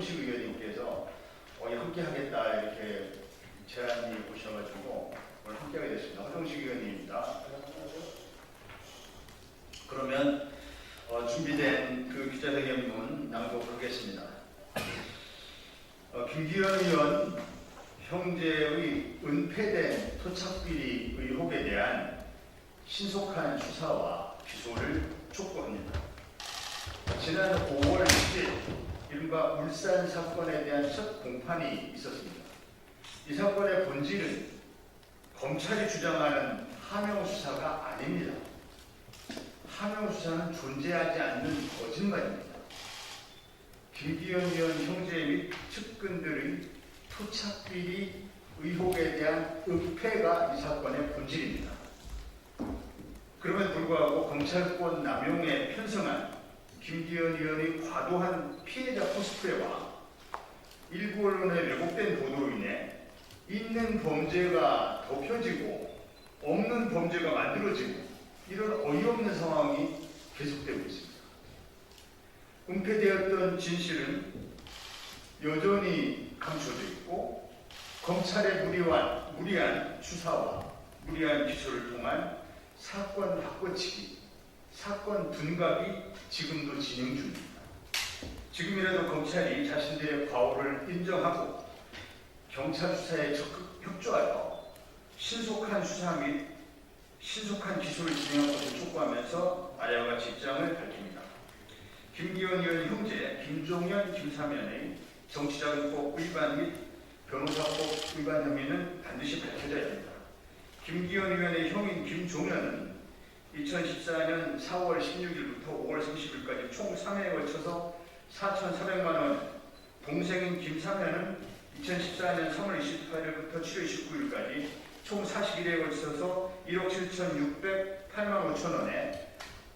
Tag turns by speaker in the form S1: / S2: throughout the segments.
S1: 허동식 의원님께서 함께 하겠다 이렇게 제안이 오셔가지고 오늘 함께하게 됐습니다. 허동식 의원님입니다. 그러면 준비된 그 기자회견문 낭독하겠습니다. 김기현 의원 형제의 은폐된 토착비리 의혹에 대한 신속한 수사와 기소를 촉구합니다. 지난 5월 10일 이른바 울산 사건에 대한 첫 공판이 있었습니다. 이 사건의 본질은 검찰이 주장하는 하명 수사가 아닙니다. 하명 수사는 존재하지 않는 거짓말입니다. 김기현 의원 형제 및 측근들의 토착비리 의혹에 대한 은폐가 이 사건의 본질입니다. 그럼에도 불구하고 검찰권 남용에 편성한 김기현 의원의 과도한 피해자 코스프레와 일부 언론의 왜곡된 보도로 인해 있는 범죄가 덮여지고 없는 범죄가 만들어지고 이런 어이없는 상황이 계속되고 있습니다. 은폐되었던 진실은 여전히 감춰져 있고 검찰의 무리한 수사와 무리한 기소를 통한 사건 바꿔치기, 사건 분각이 지금도 진행 중입니다. 지금이라도 검찰이 자신들의 과오를 인정하고 경찰 수사에 적극 협조하여 신속한 수사 및 신속한 기소를 진행할 것을 촉구하면서 아래와 같이 입장을 밝힙니다. 김기현 의원 형제 김종현, 김사면의 정치자금법 위반 및 변호사법 위반 혐의는 반드시 밝혀져야 됩니다. 김기현 의원의 형인 김종현은 2014년 4월 16일부터 5월 30일까지 총 3회에 걸쳐서 4,400만 원, 동생인 김사면은 2014년 3월 28일부터 7월 29일까지 총 41회에 걸쳐서 1억 7,608만 5천 원에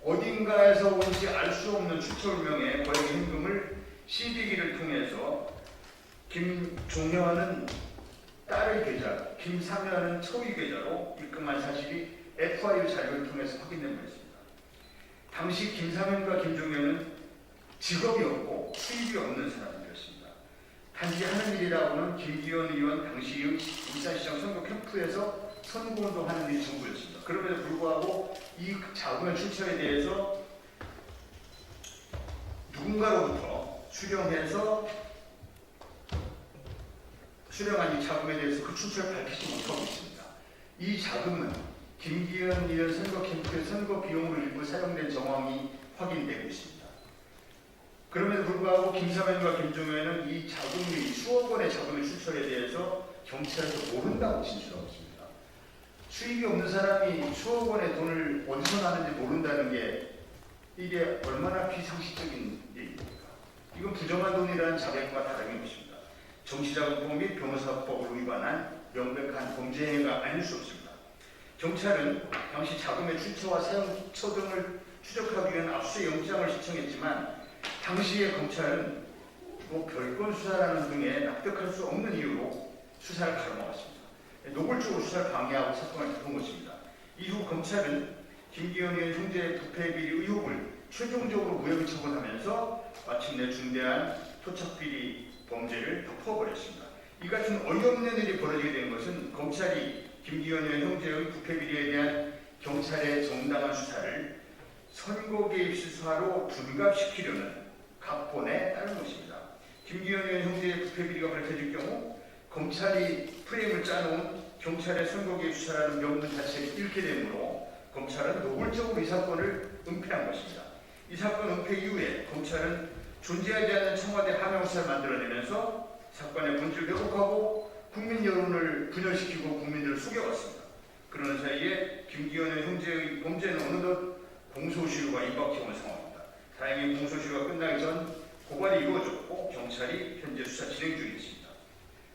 S1: 어딘가에서 온지 알 수 없는 출처불명의 거액 현금을 CD기를 통해서 김종현은 딸의 계좌, 김사면은 처위 계좌로 입금한 사실이 FIU 자료를 통해서 확인된 바 있습니다. 당시 김사면과 김종현은 직업이 없고 수입이 없는 사람들이었습니다. 단지 하는 일이라고는 김기현 의원 당시의 울산시장 선거 캠프에서 선거운동하는 일이 전부였습니다. 그럼에도 불구하고 이 자금의 출처에 대해서 누군가로부터 수령한 이 자금에 대해서 그 출처를 밝히지 못하고 있습니다. 이 자금은 김기현 의원 선거 캠프의 선거 비용으로 일부 사용된 정황이 확인되고 있습니다. 그럼에도 불구하고 김사면과 김종현은 이 자금이 수억 원의 자금의 출처에 대해서 경찰에서 모른다고 진술하고 있습니다. 수입이 없는 사람이 수억 원의 돈을 어디서 나는지 모른다는 게 이게 얼마나 비상식적인 일입니까? 이건 부정한 돈이라는 자백과 다름이 없습니다. 정치자금법 및 변호사법을 위반한 명백한 범죄 행위가 아닐 수 없습니다. 경찰은 당시 자금의 출처와 사용처 등을 추적하기 위한 압수영장을 신청했지만 당시의 검찰은 별건 수사라는 등에 납득할 수 없는 이유로 수사를 가로막았습니다. 노골적으로 수사를 방해하고 사건을 덮은 것입니다. 이후 검찰은 김기현 의원 형제의 부패비리 의혹을 최종적으로 무혐의 처분하면서 마침내 중대한 토착비리 범죄를 덮어버렸습니다. 이 같은 어이없는 일이 벌어지게 된 것은 검찰이 김기현 의원 형제의 부패비리에 대한 경찰의 정당한 수사를 선거 개입 수사로 둔갑시키려는 각본에 따른 것입니다. 김기현 의원 형제의 부패비리가 밝혀질 경우 검찰이 프레임을 짜놓은 경찰의 선거 개입 수사라는 명분 자체를 잃게 되므로 검찰은 노골적으로 이 사건을 은폐한 것입니다. 이 사건 은폐 이후에 검찰은 존재하지 않는 청와대 하명 수사를 만들어내면서 사건의 본질을 왜곡하고 국민 여론을 분열시키고 국민들을 속여왔습니다. 그러는 사이에 김기현의 형제의 범죄는 어느덧 공소시효가 임박해온 상황입니다. 다행히 공소시효가 끝나기 전 고발이 이루어졌고 경찰이 현재 수사 진행 중에 있습니다.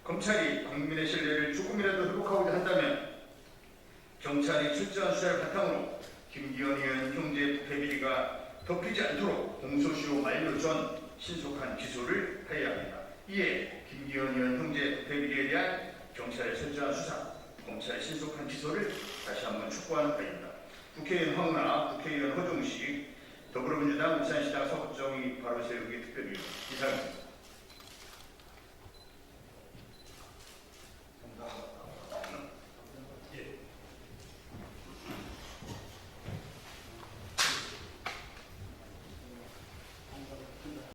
S1: 검찰이 국민의 신뢰를 조금이라도 회복하고자 한다면 경찰이 철저한 수사를 바탕으로 김기현 의원 형제의 부패비리가 덮이지 않도록 공소시효 만료 전 신속한 기소를 해야 합니다. 이에 김기현 의원 형제 부패비리에 대한 경찰의 철저한 수사, 검찰의 신속한 기소를 다시 한번 촉구하는 바입니다. 국회의원 황운하, 국회의원 허종식, 더불어민주당 울산시장 서구정의 바로세우기 특별위원 이상입니다.